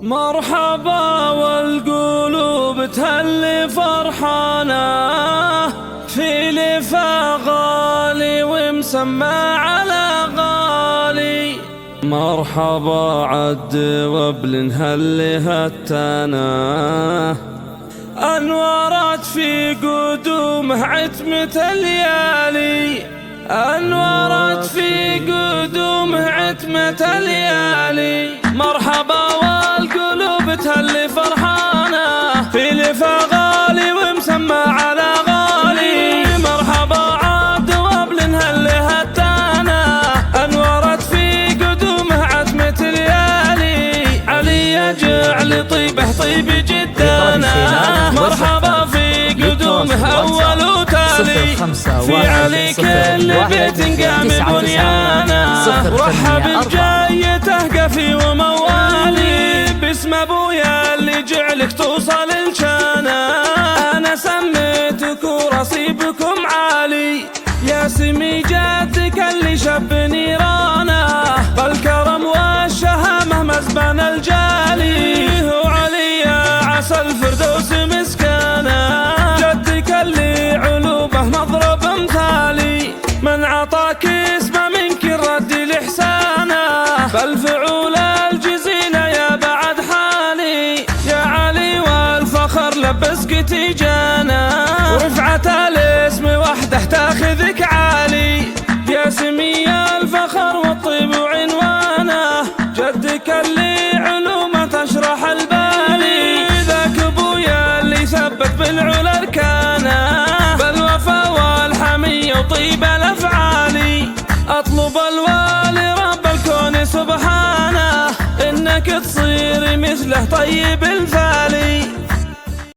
مرحبا والقلوب تهلي فرحانة، في لفا غالي ومسمى على غالي. مرحبا عد وابل هلي هتانا، أنورت في قدومه عتمة الليالي، أنورت في قدومه عتمة الليالي. مرحبا والقلوب تهلي فرحانة، في لفا غالي ومسمى على غالي. مرحبا عاد وابل هلي هتانا، أنورت في قدومه عتمة الليالي. علي يجعل طيبه طيب جدانا، مرحبا في قدومه أول وتالي. في علي كل بيت قام بنيانا، ورحب بجايته قفي وموالي. باسم ابويا اللي جعلك توصل الجنة، انا سميتك ورصيبكم عالي. يا سمي جدك اللي شب نيرانه، بالكرم والشهامه مزبن الجالي. هو علي يا عسى الفردوس مسكانه، جدك اللي علومه مضرب مثالي. من عطاك اسمه منك الرد لإحسانه، فالفعول الجزيلة يا بعد حالي. يا علي والفخر لبسك تيجانا، ورفعة الاسم وحده تاخذك عالي. يا سمي الفخر والطيب وعنوانه، جدك اللي علومه تشرح البالي. ذاك ابويا اللي ثبت بالعلا اركانه، بالوفا والحمية وطيب الافعالي. اطلب الوالي رب الكون سبحانه، انك تصير مثله طيب الفالي.